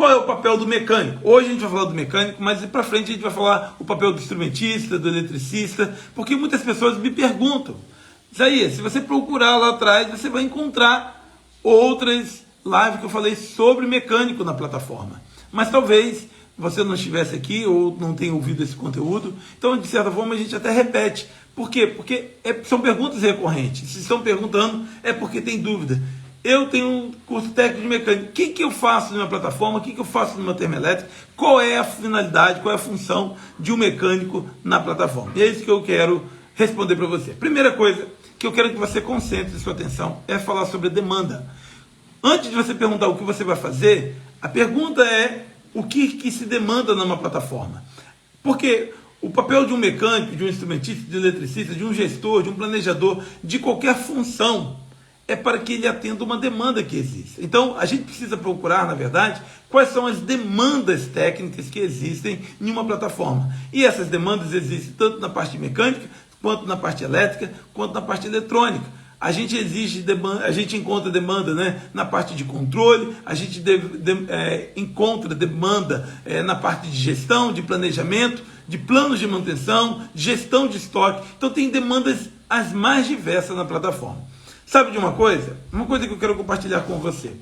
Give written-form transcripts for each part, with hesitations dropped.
qual é o papel do mecânico? Hoje a gente vai falar do mecânico, mas para frente a gente vai falar o papel do instrumentista, do eletricista, porque muitas pessoas me perguntam, Isaías, se você procurar lá atrás, você vai encontrar outras lives que eu falei sobre mecânico na plataforma. Mas talvez você não estivesse aqui ou não tenha ouvido esse conteúdo, então de certa forma a gente até repete. Por quê? Porque são perguntas recorrentes. Se estão perguntando, é porque tem dúvida. Eu tenho um curso técnico de mecânica. O que eu faço numa plataforma? O que eu faço numa termoelétrica? Qual é a finalidade, qual é a função de um mecânico na plataforma? E é isso que eu quero responder para você. Primeira coisa que eu quero que você concentre sua atenção é falar sobre a demanda. Antes de você perguntar o que você vai fazer, a pergunta é o que se demanda numa plataforma. Porque o papel de um mecânico, de um instrumentista, de um eletricista, de um gestor, de um planejador, de qualquer função, é para que ele atenda uma demanda que existe. Então, a gente precisa procurar, na verdade, quais são as demandas técnicas que existem em uma plataforma. E essas demandas existem tanto na parte mecânica, quanto na parte elétrica, quanto na parte eletrônica. A gente encontra demanda, né, na parte de controle, a gente encontra demanda na parte de gestão, de planejamento, de planos de manutenção, gestão de estoque. Então tem demandas as mais diversas na plataforma. Sabe de uma coisa? Uma coisa que eu quero compartilhar com você.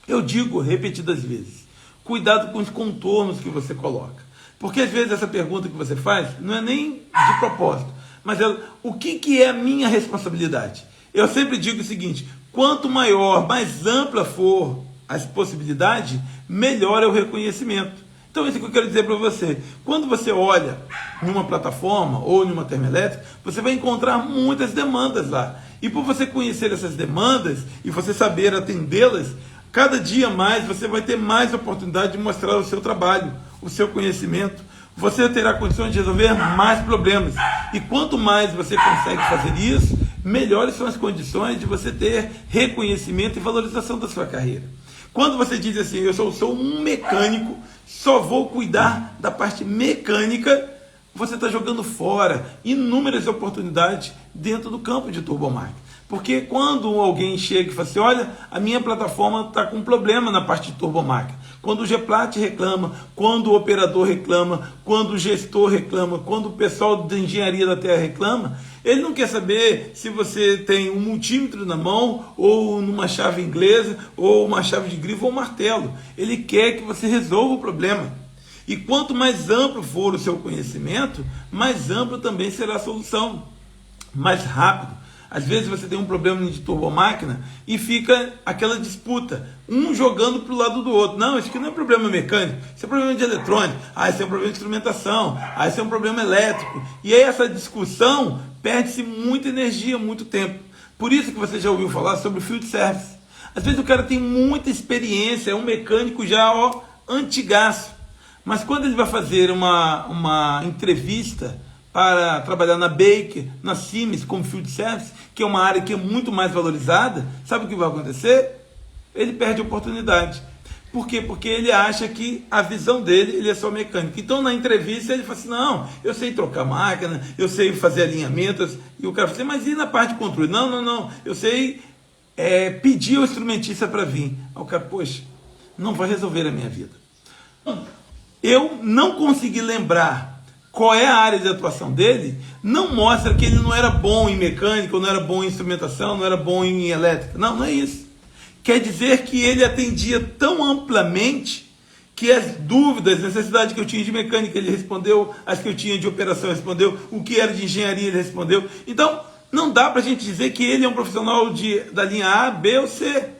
Eu digo repetidas vezes, cuidado com os contornos que você coloca. Porque às vezes essa pergunta que você faz não é nem de propósito, mas o que é a minha responsabilidade? Eu sempre digo o seguinte, quanto maior, mais ampla for as possibilidades, melhor é o reconhecimento. Então isso que eu quero dizer para você. Quando você olha numa plataforma ou numa termoelétrica, você vai encontrar muitas demandas lá. E por você conhecer essas demandas e você saber atendê-las, cada dia mais você vai ter mais oportunidade de mostrar o seu trabalho, o seu conhecimento. Você terá condições de resolver mais problemas. E quanto mais você consegue fazer isso, melhores são as condições de você ter reconhecimento e valorização da sua carreira. Quando você diz assim, eu sou um mecânico, só vou cuidar da parte mecânica, você está jogando fora inúmeras oportunidades dentro do campo de turbomáquina. Porque quando alguém chega e fala assim, olha, a minha plataforma está com problema na parte de turbomáquina. Quando o Geplat reclama, quando o operador reclama, quando o gestor reclama, quando o pessoal da engenharia da terra reclama, ele não quer saber se você tem um multímetro na mão, ou numa chave inglesa, ou uma chave de grifo ou um martelo. Ele quer que você resolva o problema. E quanto mais amplo for o seu conhecimento, mais amplo também será a solução. Mais rápido. Às vezes você tem um problema de turbomáquina e fica aquela disputa, um jogando para o lado do outro. Não, isso aqui não é problema mecânico, isso é problema de eletrônica, isso é um problema de instrumentação, isso é um problema elétrico. E aí essa discussão perde-se muita energia, muito tempo. Por isso que você já ouviu falar sobre o field service. Às vezes o cara tem muita experiência, é um mecânico já antigaço. Mas quando ele vai fazer uma entrevista para trabalhar na Baker, na Siemens, como field service, que é uma área que é muito mais valorizada, sabe o que vai acontecer? Ele perde a oportunidade. Por quê? Porque ele acha que a visão dele, ele é só mecânico. Então na entrevista ele fala assim, não, eu sei trocar máquina, eu sei fazer alinhamentos, e o cara fala assim, mas e na parte de controle? Não, eu sei pedir ao instrumentista para vir. Aí o cara, poxa, não vai resolver a minha vida. Eu não consegui lembrar qual é a área de atuação dele, não mostra que ele não era bom em mecânica, ou não era bom em instrumentação, não era bom em elétrica. Não é isso. Quer dizer que ele atendia tão amplamente que as dúvidas, as necessidades que eu tinha de mecânica, ele respondeu, as que eu tinha de operação, ele respondeu, o que era de engenharia, ele respondeu. Então, não dá para a gente dizer que ele é um profissional da linha A, B ou C.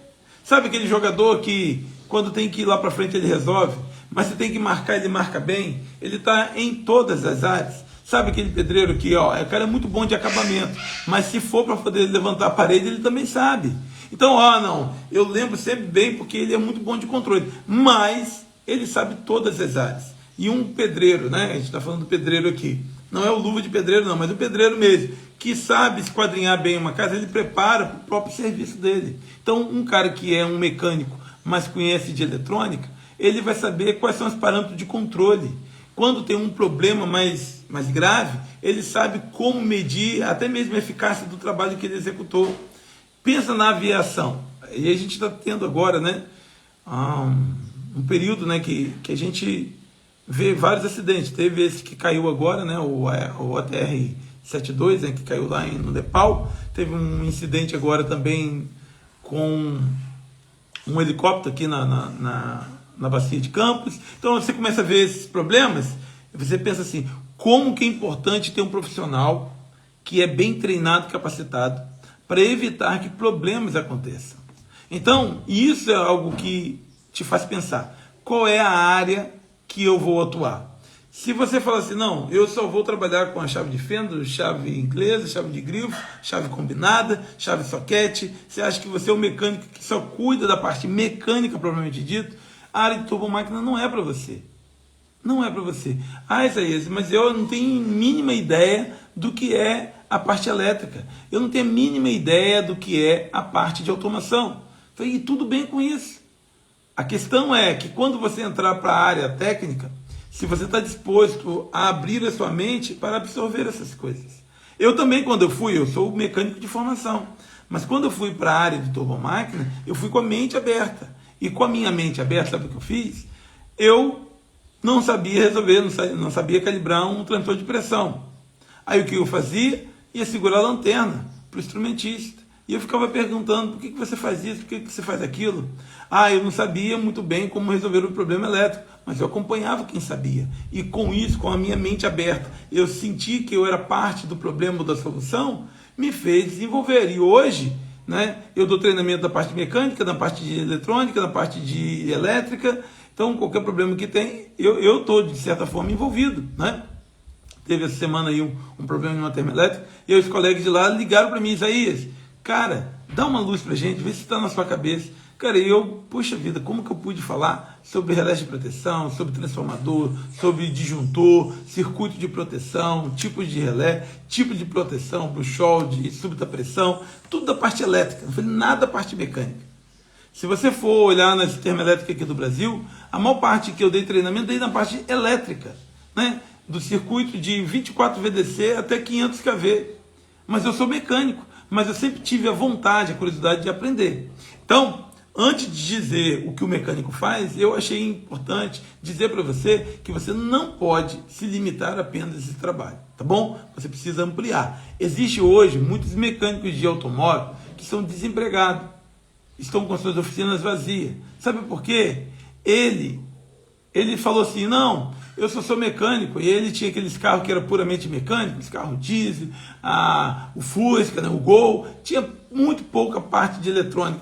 Sabe aquele jogador que, quando tem que ir lá para frente, ele resolve? Mas você tem que marcar, ele marca bem. Ele está em todas as áreas. Sabe aquele pedreiro que, o cara é muito bom de acabamento, mas se for para poder levantar a parede, ele também sabe. Então, não, eu lembro sempre bem porque ele é muito bom de controle, mas ele sabe todas as áreas. E um pedreiro, né? A gente está falando do pedreiro aqui. Não é o luva de pedreiro, não, mas o pedreiro mesmo, que sabe esquadrinhar bem uma casa, ele prepara para o próprio serviço dele. Então, um cara que é um mecânico, mas conhece de eletrônica, ele vai saber quais são os parâmetros de controle. Quando tem um problema mais grave, ele sabe como medir até mesmo a eficácia do trabalho que ele executou. Pensa na aviação. E a gente está tendo agora, né, um período, né, que a gente vê vários acidentes. Teve esse que caiu agora, né, o ATR-72, né, que caiu lá no Nepal. Teve um incidente agora também com um helicóptero aqui na Bacia de Campos. Então você começa a ver esses problemas e você pensa assim, como que é importante ter um profissional que é bem treinado, capacitado, para evitar que problemas aconteçam. Então, isso é algo que te faz pensar, qual é a área que eu vou atuar? Se você falar assim, não, eu só vou trabalhar com a chave de fenda, chave inglesa, chave de grifo, chave combinada, chave soquete, você acha que você é um mecânico que só cuida da parte mecânica, propriamente dito, a área de turbomáquina não é para você. Não é para você. Ah, Isaías, mas eu não tenho mínima ideia do que é a parte elétrica. Eu não tenho a mínima ideia do que é a parte de automação. E tudo bem com isso. A questão é que quando você entrar para a área técnica, se você está disposto a abrir a sua mente para absorver essas coisas. Eu também, quando eu sou mecânico de formação, mas quando eu fui para a área de turbomáquina, eu fui com a mente aberta. E com a minha mente aberta, sabe o que eu fiz? Eu não sabia resolver, não sabia calibrar um transmissor de pressão. Aí o que eu fazia? Ia segurar a lanterna para o instrumentista. E eu ficava perguntando, por que você faz isso, por que você faz aquilo? Ah, eu não sabia muito bem como resolver o problema elétrico, mas eu acompanhava quem sabia. E com isso, com a minha mente aberta, eu senti que eu era parte do problema ou da solução, me fez desenvolver. E hoje, né, eu dou treinamento da parte mecânica, da parte de eletrônica, da parte de elétrica. Então, qualquer problema que tem, eu estou, de certa forma, envolvido, né? Teve essa semana aí um problema em uma termoelétrica, e os colegas de lá ligaram para mim, Isaías, cara, dá uma luz pra gente, vê se está na sua cabeça. Cara, puxa vida, como que eu pude falar sobre relé de proteção, sobre transformador, sobre disjuntor, circuito de proteção, tipos de relé, tipo de proteção, bruxol, de súbita pressão, tudo da parte elétrica, não falei nada da parte mecânica. Se você for olhar nas termoelétricas aqui do Brasil, a maior parte que eu dei treinamento, dei na parte elétrica, né? Do circuito de 24 VDC até 500 kV. Mas eu sou mecânico, mas eu sempre tive a vontade, a curiosidade de aprender. Então, antes de dizer o que o mecânico faz, eu achei importante dizer para você que você não pode se limitar apenas a esse trabalho, tá bom? Você precisa ampliar. Existe hoje muitos mecânicos de automóvel que são desempregados, estão com suas oficinas vazias. Sabe por quê? Ele falou assim, não, eu só sou mecânico, e ele tinha aqueles carros que eram puramente mecânicos, carro diesel, o Fusca, né, o Gol, tinha muito pouca parte de eletrônica.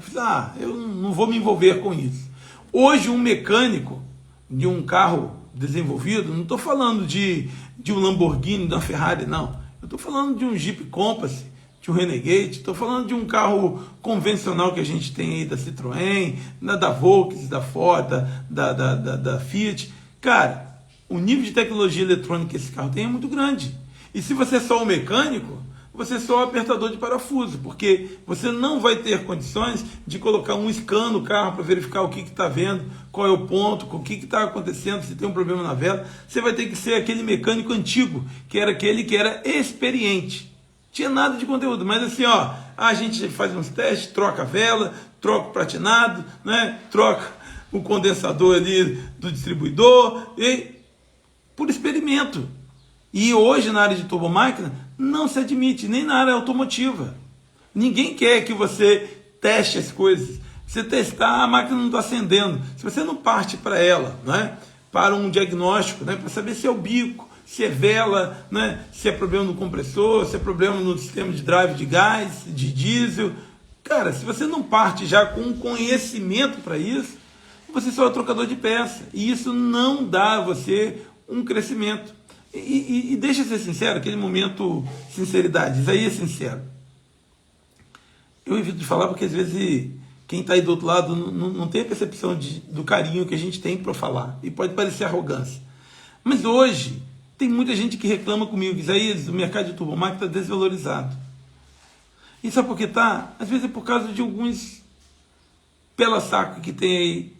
Eu não vou me envolver com isso. Hoje um mecânico de um carro desenvolvido, não estou falando de um Lamborghini, de uma Ferrari, não. Eu estou falando de um Jeep Compass, de um Renegade, estou falando de um carro convencional que a gente tem aí da Citroën, da Volkswagen, da Ford, da Fiat. Cara, o nível de tecnologia eletrônica que esse carro tem é muito grande. E se você é só um mecânico, você é só um apertador de parafuso, porque você não vai ter condições de colocar um scan no carro para verificar o que está vendo, qual é o ponto, o que está acontecendo, se tem um problema na vela. Você vai ter que ser aquele mecânico antigo, que era aquele que era experiente. Tinha nada de conteúdo, mas assim, a gente faz uns testes, troca a vela, troca o pratinado, né? Troca o condensador ali do distribuidor, e por experimento. E hoje na área de turbomáquina não se admite, nem na área automotiva. Ninguém quer que você teste as coisas. Você testar, a máquina não está acendendo. Se você não parte para ela, né? Para um diagnóstico, né? Para saber se é o bico, se é vela, né? Se é problema no compressor, se é problema no sistema de drive de gás, de diesel. Cara, se você não parte já com conhecimento para isso, você só é trocador de peça. E isso não dá a você um crescimento. E deixa eu ser sincero, aquele momento sinceridade, isso aí é sincero. Eu evito de falar porque às vezes quem está aí do outro lado não tem a percepção do carinho que a gente tem para falar. E pode parecer arrogância. Mas hoje tem muita gente que reclama comigo, Isaías, o mercado de turbomáquina está desvalorizado. E sabe por que está? Às vezes é por causa de alguns pela-saco que tem aí,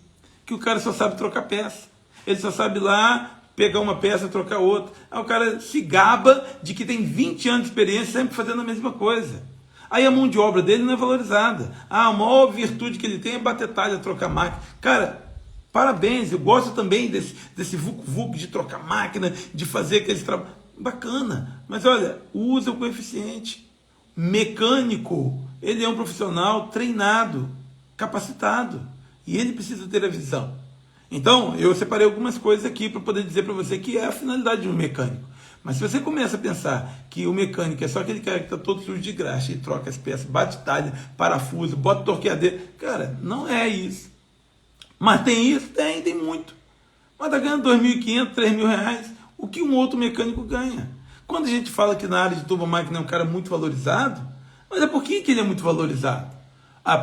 que o cara só sabe trocar peça. Ele só sabe lá pegar uma peça e trocar outra. Aí o cara se gaba de que tem 20 anos de experiência sempre fazendo a mesma coisa. Aí a mão de obra dele não é valorizada. A maior virtude que ele tem é bater talha, trocar máquina. Cara, Parabéns, eu gosto também desse vucu-vucu de trocar máquina, de fazer aqueles trabalhos. Bacana, mas olha, usa o coeficiente. Mecânico, ele é um profissional treinado, capacitado, e ele precisa ter a visão. Então, eu separei algumas coisas aqui para poder dizer para você que é a finalidade de um mecânico. Mas se você começa a pensar que o mecânico é só aquele cara que está todo sujo de graxa e troca as peças, bate talha, parafuso, bota torqueadeira, cara, não é isso. Mas tem isso? Tem muito. Mas está ganhando R$ 2.500, R$ 3.000, o que um outro mecânico ganha. Quando a gente fala que na área de turbomáquina é um cara muito valorizado, mas é por que ele é muito valorizado?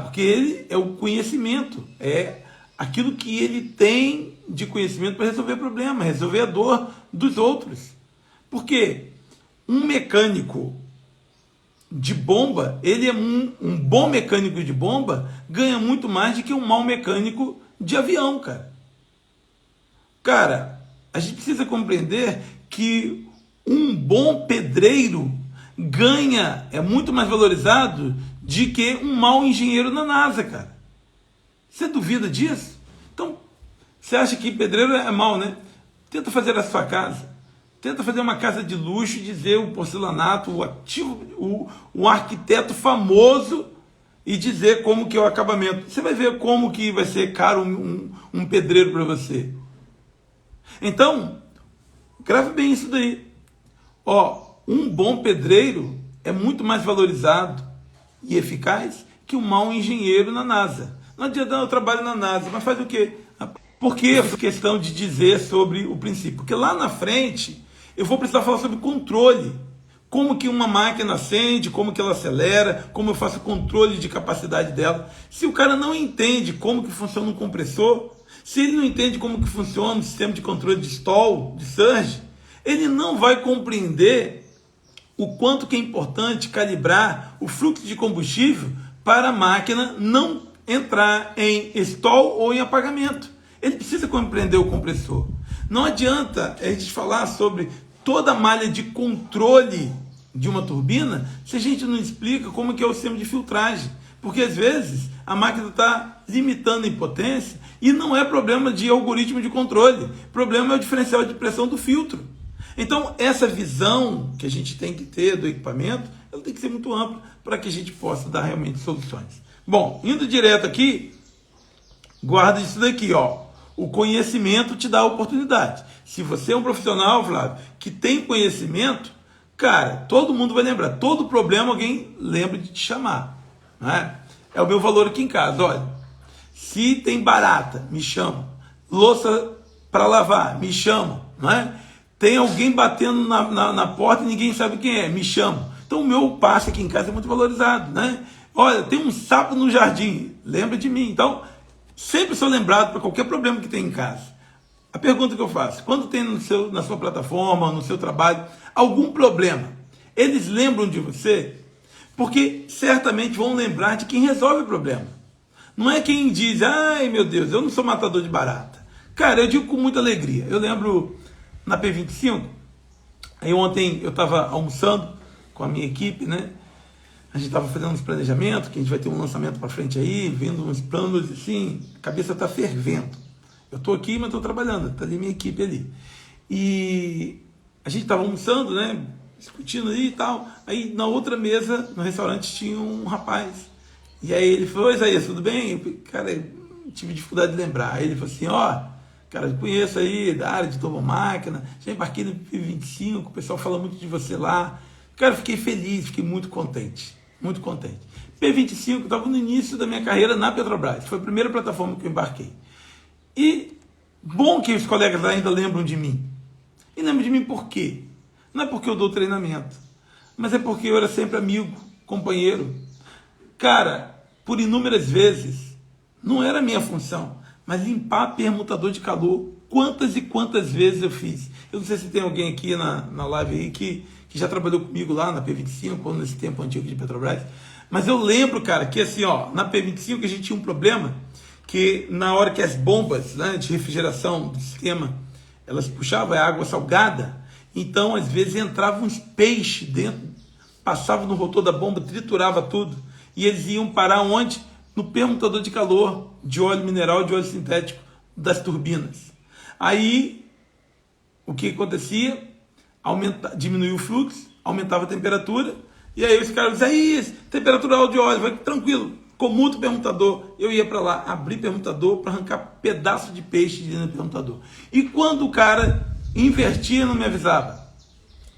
Porque ele é o conhecimento, é aquilo que ele tem de conhecimento para resolver problema, resolver a dor dos outros. Porque um mecânico de bomba, ele é um bom mecânico de bomba, ganha muito mais do que um mau mecânico de avião, cara. Cara, a gente precisa compreender que um bom pedreiro é muito mais valorizado do que um mau engenheiro na NASA, cara. Você duvida disso? Então, você acha que pedreiro é mau, né? Tenta fazer a sua casa. Tenta fazer uma casa de luxo e dizer o porcelanato, o arquiteto famoso, e dizer como que é o acabamento. Você vai ver como que vai ser caro um pedreiro para você. Então, grave bem isso daí. Um bom pedreiro é muito mais valorizado e eficaz que um mau engenheiro na NASA. Não adianta, eu trabalho na NASA, mas faz o quê? Por que essa questão de dizer sobre o princípio? Porque lá na frente eu vou precisar falar sobre controle. Como que uma máquina acende, como que ela acelera, como eu faço controle de capacidade dela. Se o cara não entende como que funciona um compressor, se ele não entende como que funciona o sistema de controle de stall, de surge, ele não vai compreender o quanto que é importante calibrar o fluxo de combustível para a máquina não entrar em stall ou em apagamento. Ele precisa compreender o compressor. Não adianta a gente falar sobre toda a malha de controle de uma turbina se a gente não explica como que é o sistema de filtragem. Porque às vezes a máquina está limitando em potência e não é problema de algoritmo de controle. O problema é o diferencial de pressão do filtro. Então essa visão que a gente tem que ter do equipamento, ela tem que ser muito ampla para que a gente possa dar realmente soluções. Bom, indo direto aqui, guarda isso daqui, O conhecimento te dá a oportunidade. Se você é um profissional, Flávio, que tem conhecimento, cara, todo mundo vai lembrar. Todo problema alguém lembra de te chamar. Não é? É o meu valor aqui em casa. Olha, se tem barata, me chama. Louça para lavar, me chama. Não é? Tem alguém batendo na porta e ninguém sabe quem é, me chama. Então o meu passe aqui em casa é muito valorizado. Né? Olha, tem um sapo no jardim, lembra de mim. Então, sempre sou lembrado para qualquer problema que tem em casa. A pergunta que eu faço, quando tem na sua plataforma, no seu trabalho, algum problema, eles lembram de você? Porque certamente vão lembrar de quem resolve o problema. Não é quem diz, ai meu Deus, eu não sou matador de barata. Cara, eu digo com muita alegria. Eu lembro na P25, aí ontem eu estava almoçando com a minha equipe, né? A gente estava fazendo uns planejamentos, que a gente vai ter um lançamento para frente aí, vendo uns planos assim, a cabeça está fervendo. Eu estou aqui, mas estou trabalhando, está ali minha equipe ali. E a gente estava almoçando, né, discutindo ali e tal. Aí na outra mesa, no restaurante, tinha um rapaz. E aí ele falou, Isaías, tudo bem? Eu, cara, eu tive dificuldade de lembrar. Aí ele falou assim, cara, eu conheço aí da área de turbomáquina, já embarquei no P25, o pessoal fala muito de você lá. Cara, eu fiquei feliz, fiquei muito contente. Muito contente. P25 estava no início da minha carreira na Petrobras. Foi a primeira plataforma que eu embarquei. E bom que os colegas lá ainda lembram de mim. E lembram de mim por quê? Não é porque eu dou treinamento, mas é porque eu era sempre amigo, companheiro. Cara, por inúmeras vezes, não era minha função, mas limpar permutador de calor. Quantas e quantas vezes eu fiz? Eu não sei se tem alguém aqui na live aí que já trabalhou comigo lá na P25, ou nesse tempo antigo de Petrobras. Mas eu lembro, cara, que assim, na P25 a gente tinha um problema, que na hora que as bombas, né, de refrigeração do sistema, elas puxavam a água salgada, então às vezes entravam uns peixes dentro, passavam no rotor da bomba, triturava tudo, e eles iam parar onde? No permutador de calor, de óleo mineral, de óleo sintético, das turbinas. Aí, o que acontecia? Diminuía o fluxo, aumentava a temperatura, e aí os caras diziam, aí, temperatura de óleo, vai tranquilo, comuta o permutador. Eu ia para lá, abrir permutador para arrancar pedaço de peixe dentro do permutador. E quando o cara invertia, não me avisava.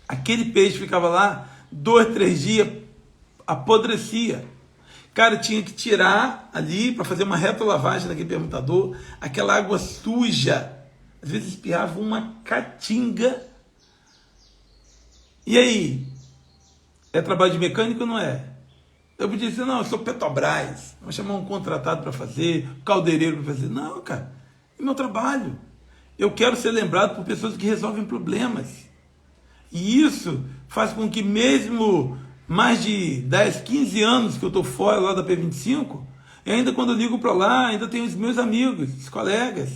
Aquele peixe ficava lá 2, 3 dias, apodrecia. Cara, tinha que tirar ali para fazer uma retrolavagem daquele permutador, aquela água suja, às vezes espirrava uma caatinga. E aí? É trabalho de mecânico ou não é? Eu podia dizer, não, eu sou Petrobras, vou chamar um contratado para fazer, um caldeireiro para fazer. Não, cara, é meu trabalho. Eu quero ser lembrado por pessoas que resolvem problemas. E isso faz com que mesmo mais de 10, 15 anos que eu estou fora lá da P25, e ainda quando eu ligo para lá, ainda tenho os meus amigos, os colegas.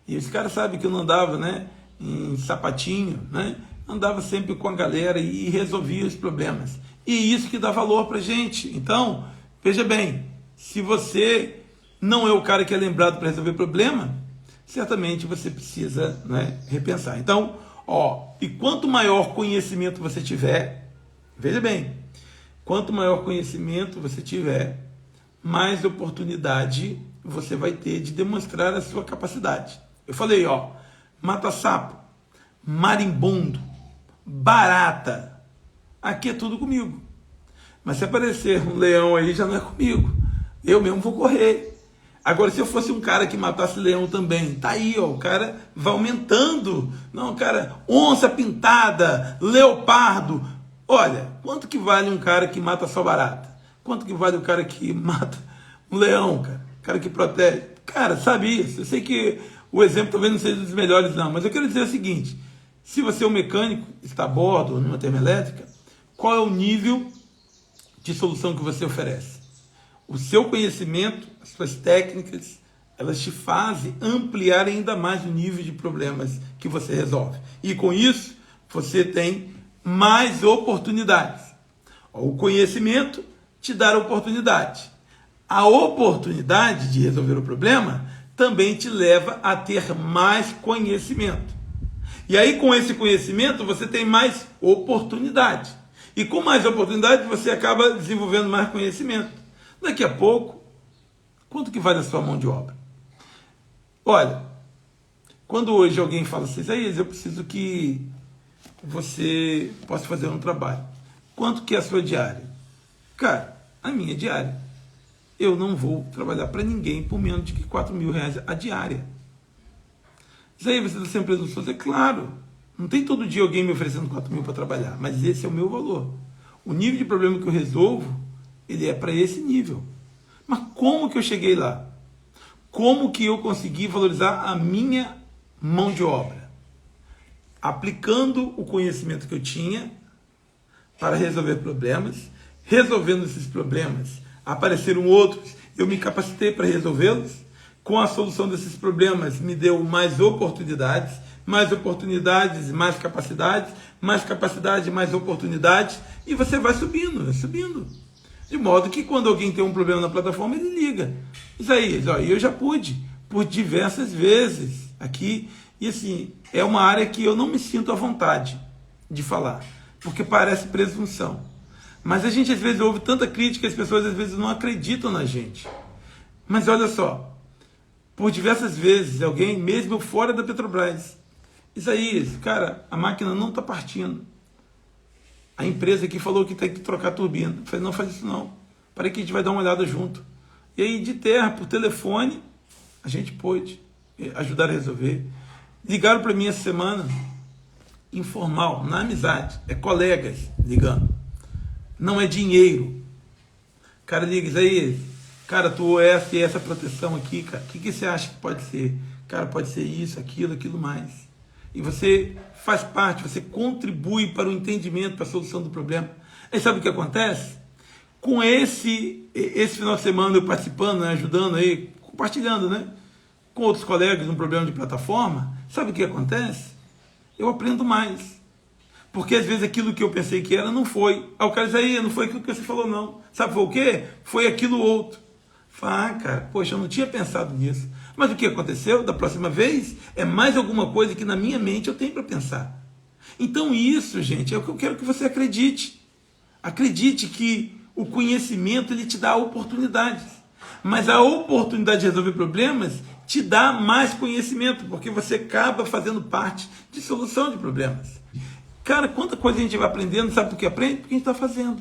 E os caras sabem que eu não andava, né, em sapatinho, né? Andava sempre com a galera e resolvia os problemas. E isso que dá valor para a gente. Então, veja bem, se você não é o cara que é lembrado para resolver problema, certamente você precisa, né, repensar. Então, e quanto maior conhecimento você tiver, veja bem, quanto maior conhecimento você tiver, mais oportunidade você vai ter de demonstrar a sua capacidade. Eu falei, mata-sapo, marimbondo, barata, aqui é tudo comigo. Mas se aparecer um leão aí, já não é comigo. Eu mesmo vou correr. Agora, se eu fosse um cara que matasse leão também, tá aí, o cara vai aumentando. Não, cara, onça pintada, leopardo. Olha, quanto que vale um cara que mata só barata? Quanto que vale o cara que mata um leão, cara? O cara que protege. Cara, sabe isso? Eu sei que o exemplo talvez não seja dos melhores, não, mas eu quero dizer o seguinte: se você é um mecânico, está a bordo ou numa termoelétrica, qual é o nível de solução que você oferece? O seu conhecimento, as suas técnicas, elas te fazem ampliar ainda mais o nível de problemas que você resolve. E com isso, você tem mais oportunidades. O conhecimento te dá a oportunidade. A oportunidade de resolver o problema também te leva a ter mais conhecimento. E aí, com esse conhecimento, você tem mais oportunidade. E com mais oportunidade, você acaba desenvolvendo mais conhecimento. Daqui a pouco, quanto que vale a sua mão de obra? Olha, quando hoje alguém fala assim, Isaías, eu preciso que você possa fazer um trabalho. Quanto que é a sua diária? Cara, a minha diária. Eu não vou trabalhar para ninguém por menos de que R$4.000 a diária. Isaías, você está sendo presunçoso? É claro. Não tem todo dia alguém me oferecendo 4 mil para trabalhar, mas esse é o meu valor. O nível de problema que eu resolvo, ele é para esse nível. Mas como que eu cheguei lá? Como que eu consegui valorizar a minha mão de obra? Aplicando o conhecimento que eu tinha para resolver problemas, resolvendo esses problemas, apareceram outros, eu me capacitei para resolvê-los, com a solução desses problemas me deu mais oportunidades, mais capacidades, mais oportunidades, e você vai subindo, subindo. De modo que quando alguém tem um problema na plataforma, ele liga. Isaías, eu já pude, por diversas vezes aqui, e assim, é uma área que eu não me sinto à vontade de falar, porque parece presunção. Mas a gente às vezes ouve tanta crítica, as pessoas às vezes não acreditam na gente. Mas olha só, por diversas vezes, alguém, mesmo fora da Petrobras, Isaías, cara, a máquina não está partindo. A empresa aqui falou que tem que trocar a turbina. Eu falei, não faz isso não. Para que a gente vai dar uma olhada junto. E aí, de terra, por telefone, a gente pôde ajudar a resolver. Ligaram para mim essa semana, informal, na amizade, colegas ligando. Não é dinheiro. Cara, liga, Isaías, cara, tu essa proteção aqui, cara, o que você acha que pode ser? Cara, pode ser isso, aquilo mais. E você faz parte, você contribui para o entendimento, para a solução do problema. Aí sabe o que acontece? Com esse final de semana eu participando, né, ajudando aí, compartilhando, né, com outros colegas um problema de plataforma, sabe o que acontece? Eu aprendo mais. Porque às vezes aquilo que eu pensei que era não foi. O cara diz aí, não foi aquilo que você falou não. Sabe foi o quê? Foi aquilo outro. Fala, cara, poxa, eu não tinha pensado nisso. Mas o que aconteceu? Da próxima vez, é mais alguma coisa que na minha mente eu tenho para pensar. Então isso, gente, é o que eu quero que você acredite. Acredite que o conhecimento ele te dá oportunidades. Mas a oportunidade de resolver problemas te dá mais conhecimento, porque você acaba fazendo parte de solução de problemas. Cara, quanta coisa a gente vai aprendendo, sabe por que aprende? Porque a gente está fazendo.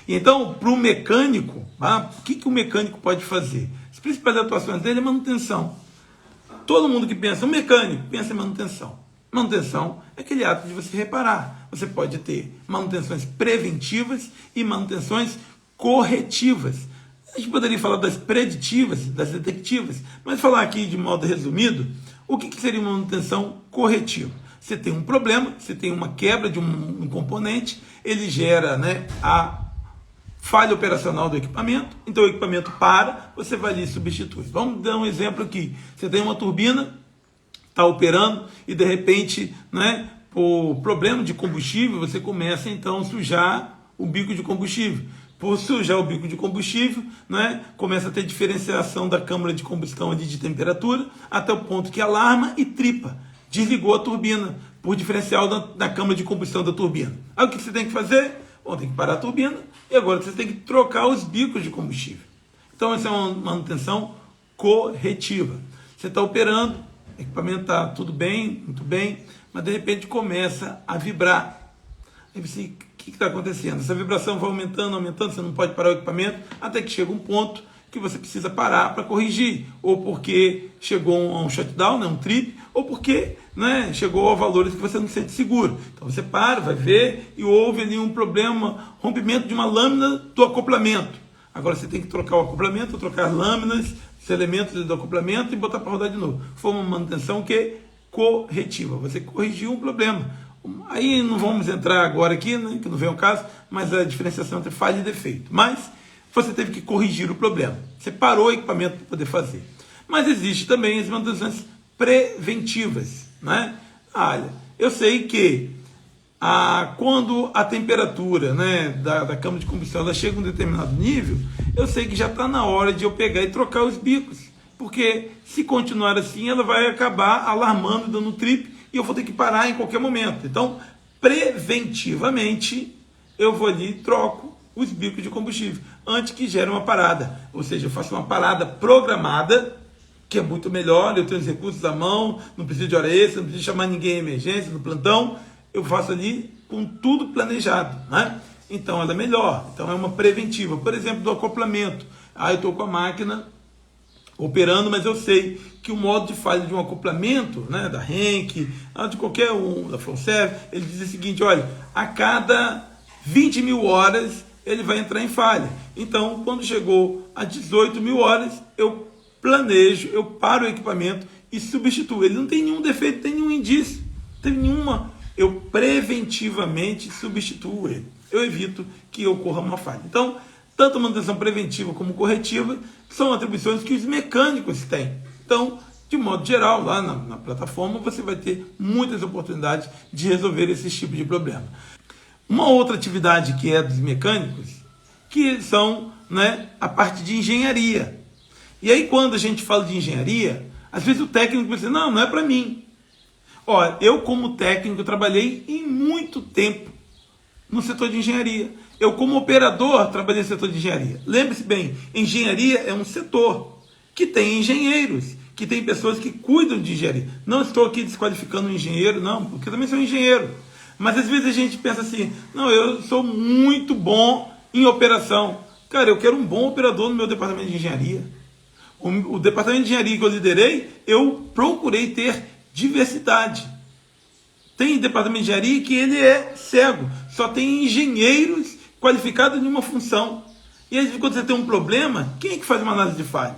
E então, para o mecânico, o que o mecânico pode fazer? As principais atuações dele é manutenção. Todo mundo que pensa, um mecânico, pensa em manutenção. Manutenção é aquele ato de você reparar. Você pode ter manutenções preventivas e manutenções corretivas. A gente poderia falar das preditivas, das detectivas, mas falar aqui de modo resumido, o que seria uma manutenção corretiva? Você tem um problema, você tem uma quebra de um componente, ele gera, né, a falha operacional do equipamento, então o equipamento para, você vai ali e substitui. Vamos dar um exemplo aqui. Você tem uma turbina, está operando e de repente, né, por problema de combustível, você começa então a sujar o bico de combustível. Por sujar o bico de combustível, né, começa a ter diferenciação da câmara de combustão ali de temperatura, até o ponto que alarma e tripa. Desligou a turbina por diferencial da câmara de combustão da turbina. Aí o que você tem que fazer? Bom, tem que parar a turbina e agora você tem que trocar os bicos de combustível. Então essa é uma manutenção corretiva. Você está operando, o equipamento está tudo bem, muito bem, mas de repente começa a vibrar. Aí você, o que está acontecendo? Essa vibração vai aumentando, aumentando, você não pode parar o equipamento, até que chega um ponto que você precisa parar para corrigir, ou porque chegou a um shutdown, né, um trip, ou porque, né, chegou a valores que você não se sente seguro. Então você para, vai ver, e houve ali um problema, rompimento de uma lâmina do acoplamento. Agora você tem que trocar o acoplamento, trocar as lâminas, os elementos do acoplamento e botar para rodar de novo. Foi uma manutenção que corretiva, você corrigiu um problema. Aí não vamos entrar agora aqui, né, que não vem ao caso, mas a diferenciação entre falha e defeito. Mas você teve que corrigir o problema. Você parou o equipamento para poder fazer. Mas existe também as manutenções preventivas, né? Olha, eu sei que quando a temperatura, né, da câmara de combustão ela chega a um determinado nível, eu sei que já está na hora de eu pegar e trocar os bicos. Porque se continuar assim, ela vai acabar alarmando, dando trip, e eu vou ter que parar em qualquer momento. Então, preventivamente, eu vou ali e troco os bicos de combustível, antes que gere uma parada. Ou seja, eu faço uma parada programada, que é muito melhor, eu tenho os recursos à mão, não preciso de hora extra, não preciso chamar ninguém em emergência, no plantão, eu faço ali com tudo planejado, né? Então ela é melhor, então é uma preventiva. Por exemplo, do acoplamento. Eu estou com a máquina operando, mas eu sei que o modo de falha de um acoplamento, né, da Henk, de qualquer um, da Flowserve, ele diz o seguinte, olha, a cada 20 mil horas ele vai entrar em falha. Então, quando chegou a 18 mil horas, eu planejo, eu paro o equipamento e substituo. Ele não tem nenhum defeito, não tem nenhum indício, não tem nenhuma. Eu preventivamente substituo ele. Eu evito que ocorra uma falha. Então, tanto a manutenção preventiva como corretiva são atribuições que os mecânicos têm. Então, de modo geral, lá na plataforma, você vai ter muitas oportunidades de resolver esse tipo de problema. Uma outra atividade que é dos mecânicos, que são, né, a parte de engenharia. E aí quando a gente fala de engenharia, às vezes o técnico vai dizer, não é para mim. Olha, eu como técnico trabalhei em muito tempo no setor de engenharia. Eu como operador trabalhei no setor de engenharia. Lembre-se bem, engenharia é um setor que tem engenheiros, que tem pessoas que cuidam de engenharia. Não estou aqui desqualificando o engenheiro, não, porque eu também sou engenheiro. Mas às vezes a gente pensa assim, não, eu sou muito bom em operação. Cara, eu quero um bom operador no meu departamento de engenharia. O departamento de engenharia que eu liderei, eu procurei ter diversidade. Tem departamento de engenharia que ele é cego, só tem engenheiros qualificados em uma função. E aí quando você tem um problema, quem é que faz uma análise de falha?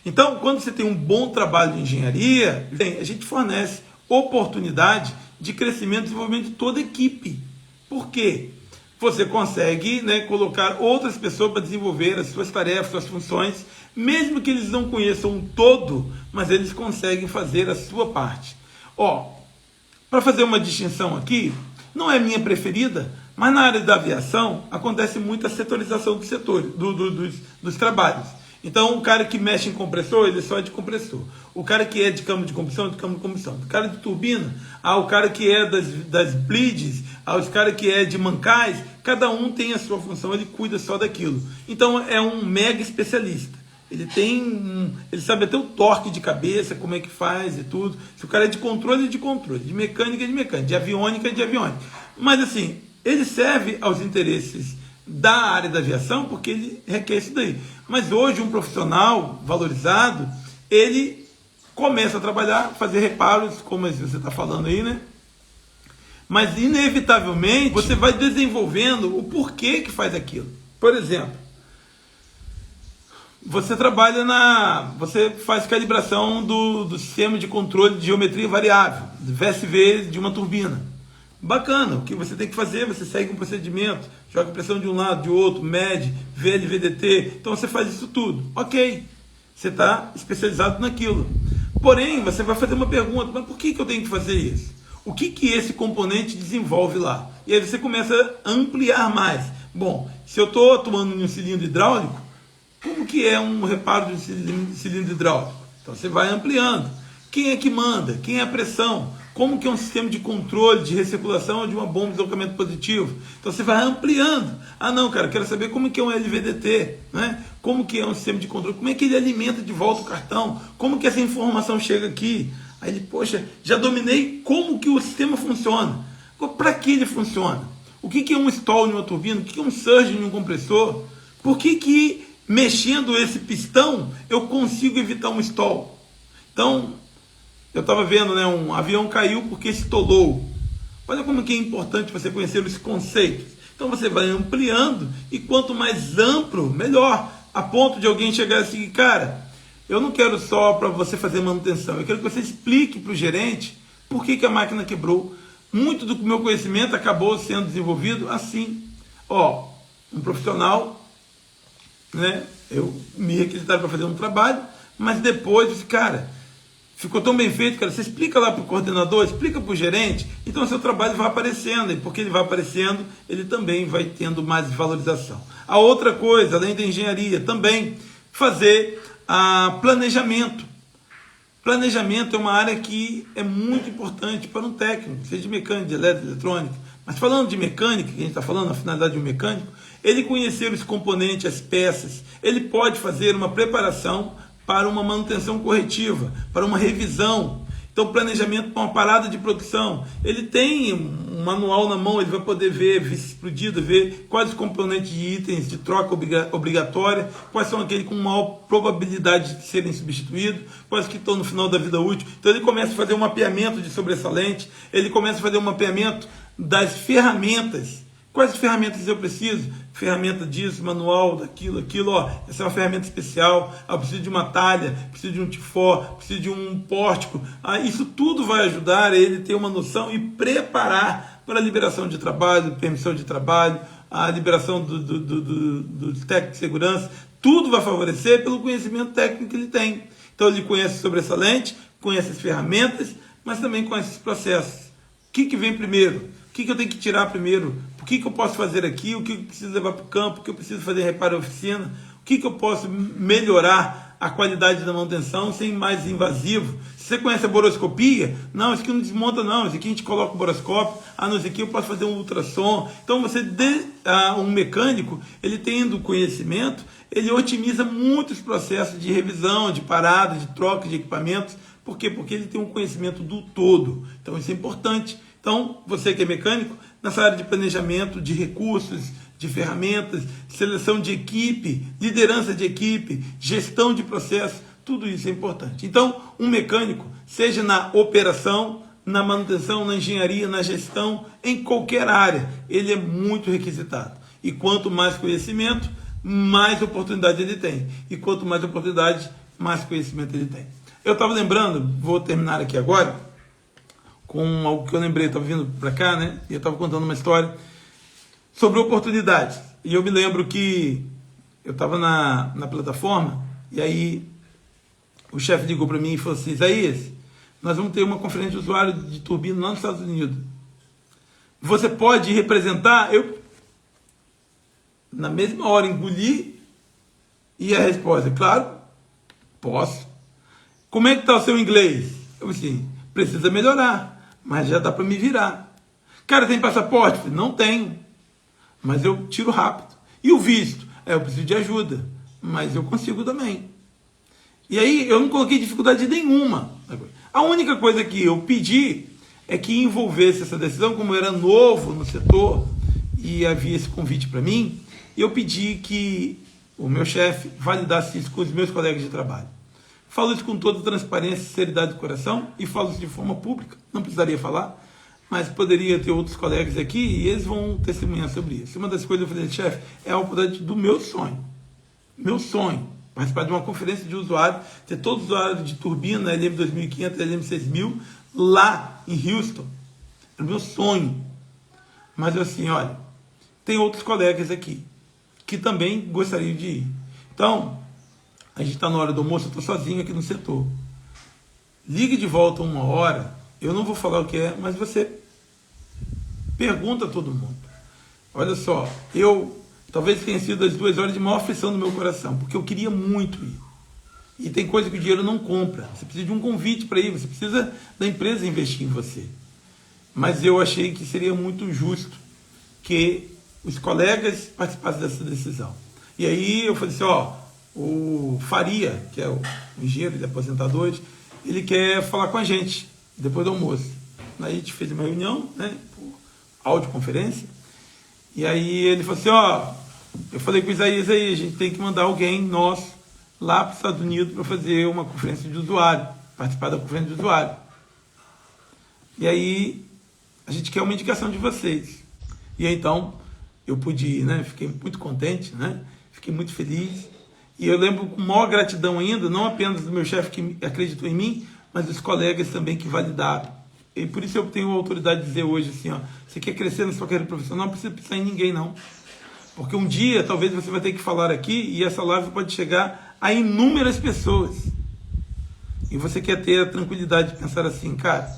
Então, quando você tem um bom trabalho de engenharia, a gente fornece oportunidade de crescimento e desenvolvimento de toda a equipe. Por quê? Você consegue, né, colocar outras pessoas para desenvolver as suas tarefas, suas funções, mesmo que eles não conheçam todo, mas eles conseguem fazer a sua parte. Para fazer uma distinção aqui, não é minha preferida, mas na área da aviação acontece muito a setorização dos setores, dos trabalhos. Então, o cara que mexe em compressor, ele só é de compressor. O cara que é de câmbio de combustão, é de câmbio de combustão. O cara de turbina, o cara que é das bleeds, os cara que é de mancais, cada um tem a sua função, ele cuida só daquilo. Então, é um mega especialista. Ele sabe até o torque de cabeça, como é que faz e tudo. Se o cara é de controle, é de controle. De mecânica, é de mecânica. De aviônica, é de aviônica. Mas, assim, ele serve aos interesses da área da aviação, porque ele requer isso daí. Mas hoje um profissional valorizado, ele começa a trabalhar, fazer reparos, como você está falando aí, né? Mas inevitavelmente você vai desenvolvendo o porquê que faz aquilo. Por exemplo, você faz calibração do sistema de controle de geometria variável, VSV de uma turbina. Bacana, o que você tem que fazer, você segue um procedimento, joga pressão de um lado, de outro, mede, VLVDT, então você faz isso tudo. Ok, você está especializado naquilo. Porém, você vai fazer uma pergunta, mas por que eu tenho que fazer isso? O que esse componente desenvolve lá? E aí você começa a ampliar mais. Bom, se eu estou atuando em um cilindro hidráulico, como que é um reparo de um cilindro hidráulico? Então você vai ampliando. Quem é que manda? Quem é a pressão? Como que é um sistema de controle, de recirculação de uma bomba de deslocamento positivo? Então você vai ampliando. Não, cara, eu quero saber como que é um LVDT, né? Como que é um sistema de controle, como é que ele alimenta de volta o cartão, como que essa informação chega aqui. Aí ele, poxa, já dominei como que o sistema funciona. Para que ele funciona? O que é um stall em uma turbina? O que é um surge em um compressor? Por que mexendo esse pistão eu consigo evitar um stall? Então, eu estava vendo, né, um avião caiu porque estolou. Olha como que é importante você conhecer os conceitos. Então você vai ampliando, e quanto mais amplo, melhor. A ponto de alguém chegar assim, cara, eu não quero só para você fazer manutenção, eu quero que você explique para o gerente por que a máquina quebrou. Muito do meu conhecimento acabou sendo desenvolvido assim. Um profissional, né, eu me requisitaram para fazer um trabalho, mas depois, cara, ficou tão bem feito, cara, você explica lá para o coordenador, explica para o gerente, então o seu trabalho vai aparecendo, e porque ele vai aparecendo, ele também vai tendo mais valorização. A outra coisa, além da engenharia, também fazer planejamento. Planejamento é uma área que é muito importante para um técnico, seja de mecânica, de elétrica, eletrônica. Mas falando de mecânica, que a gente está falando, a finalidade de um mecânico, ele conhecer os componentes, as peças, ele pode fazer uma preparação para uma manutenção corretiva, para uma revisão. Então, planejamento para uma parada de produção. Ele tem um manual na mão, ele vai poder ver explodido, ver quais os componentes de itens de troca obrigatória, quais são aqueles com maior probabilidade de serem substituídos, quais que estão no final da vida útil. Então, ele começa a fazer um mapeamento de sobressalente, ele começa a fazer um mapeamento das ferramentas. Quais ferramentas eu preciso? Ferramenta disso, manual, daquilo, essa é uma ferramenta especial, eu preciso de uma talha, preciso de um tifó, preciso de um pórtico. Isso tudo vai ajudar ele a ter uma noção e preparar para a liberação de trabalho, permissão de trabalho, a liberação do técnico de segurança. Tudo vai favorecer pelo conhecimento técnico que ele tem. Então ele conhece o sobressalente, conhece as ferramentas, mas também conhece os processos. O que vem primeiro? O que eu tenho que tirar primeiro? O que eu posso fazer aqui? O que eu preciso levar para o campo? O que eu preciso fazer reparo em oficina? O que eu posso melhorar a qualidade da manutenção sem mais invasivo? Se você conhece a boroscopia, não, isso aqui não desmonta não, isso aqui a gente coloca o boroscópio, não, isso aqui eu posso fazer um ultrassom. Então um mecânico, ele tendo conhecimento, ele otimiza muitos processos de revisão, de parada, de troca de equipamentos. Por quê? Porque ele tem um conhecimento do todo. Então isso é importante. Então, você que é mecânico, nessa área de planejamento, de recursos, de ferramentas, seleção de equipe, liderança de equipe, gestão de processo, tudo isso é importante. Então, um mecânico, seja na operação, na manutenção, na engenharia, na gestão, em qualquer área, ele é muito requisitado. E quanto mais conhecimento, mais oportunidade ele tem. E quanto mais oportunidade, mais conhecimento ele tem. Eu estava lembrando, vou terminar aqui agora, com algo que eu lembrei, estava vindo para cá, né? E eu estava contando uma história sobre oportunidades. E eu me lembro que eu estava na plataforma, e aí o chefe ligou para mim e falou assim: Isaías, nós vamos ter uma conferência de usuário de turbina lá nos Estados Unidos. Você pode representar? Eu, na mesma hora, engoli E a resposta, claro, posso. Como é que está o seu inglês? Eu assim, precisa melhorar, mas já dá para me virar. Cara, tem passaporte? Falei, não tenho, mas eu tiro rápido. E o visto? Eu preciso de ajuda, mas eu consigo também. E aí eu não coloquei dificuldade nenhuma. A única coisa que eu pedi é que envolvesse essa decisão, como eu era novo no setor e havia esse convite para mim, eu pedi que o meu chefe validasse isso com os meus colegas de trabalho. Falo isso com toda transparência, sinceridade do coração e falo isso de forma pública. Não precisaria falar, mas poderia ter outros colegas aqui e eles vão testemunhar sobre isso. Uma das coisas que eu falei, chefe, é a oportunidade do meu sonho. Meu sonho. Participar de uma conferência de usuários, ter todos os usuários de turbina, LM2500, LM6000, lá em Houston. É o meu sonho. Mas assim, olha, tem outros colegas aqui que também gostariam de ir. Então, a gente está na hora do almoço, eu estou sozinho aqui no setor. Ligue de volta 1 hora, eu não vou falar o que é, mas você pergunta a todo mundo. Olha só, talvez tenha sido as 2 horas de maior aflição do meu coração, porque eu queria muito ir. E tem coisa que o dinheiro não compra. Você precisa de um convite para ir, você precisa da empresa investir em você. Mas eu achei que seria muito justo que os colegas participassem dessa decisão. E aí eu falei assim, o Faria, que é o engenheiro de aposentadores, ele quer falar com a gente, depois do almoço. Aí a gente fez uma reunião, né, por audioconferência, e aí ele falou assim, eu falei com o Isaías aí, a gente tem que mandar alguém nosso lá para os Estados Unidos para fazer uma conferência de usuário, participar da conferência de usuário. E aí a gente quer uma indicação de vocês. E aí, então eu pude ir, né? Fiquei muito contente, né? Fiquei muito feliz. E eu lembro com maior gratidão ainda, não apenas do meu chefe que acreditou em mim, mas dos colegas também que validaram. E por isso eu tenho a autoridade de dizer hoje assim, você quer crescer na sua carreira profissional, não precisa pensar em ninguém não. Porque um dia talvez você vai ter que falar aqui e essa live pode chegar a inúmeras pessoas. E você quer ter a tranquilidade de pensar assim, cara,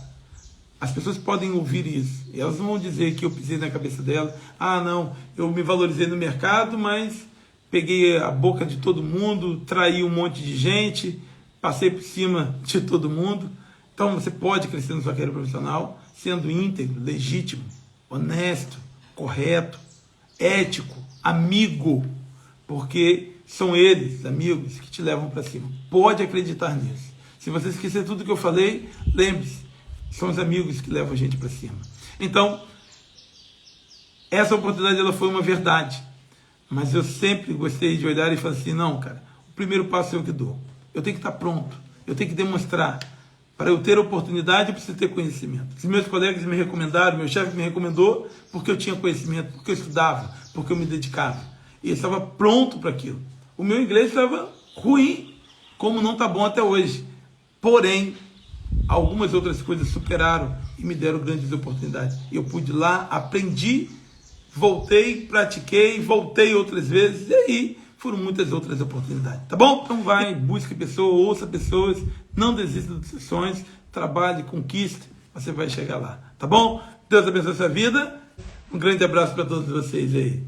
as pessoas podem ouvir isso. E elas não vão dizer que eu pisei na cabeça dela. Não, eu me valorizei no mercado, mas peguei a boca de todo mundo, traí um monte de gente, passei por cima de todo mundo. Então você pode crescer na sua carreira profissional sendo íntegro, legítimo, honesto, correto, ético, amigo, porque são eles, amigos, que te levam para cima. Pode acreditar nisso. Se você esquecer tudo que eu falei, lembre-se, são os amigos que levam a gente para cima. Então, essa oportunidade ela foi uma verdade, mas eu sempre gostei de olhar e falar assim, não, cara, o primeiro passo é eu que dou. Eu tenho que estar pronto, eu tenho que demonstrar. Para eu ter oportunidade, eu preciso ter conhecimento. Os meus colegas me recomendaram, meu chefe me recomendou porque eu tinha conhecimento, porque eu estudava, porque eu me dedicava. E eu estava pronto para aquilo. O meu inglês estava ruim, como não está bom até hoje. Porém, algumas outras coisas superaram e me deram grandes oportunidades. Eu pude ir lá, aprendi, voltei, pratiquei, voltei outras vezes, e aí foram muitas outras oportunidades, tá bom? Então vai, busque pessoas, ouça pessoas, não desista dos seus sonhos, trabalhe, conquiste, você vai chegar lá, tá bom? Deus abençoe a sua vida, um grande abraço para todos vocês aí.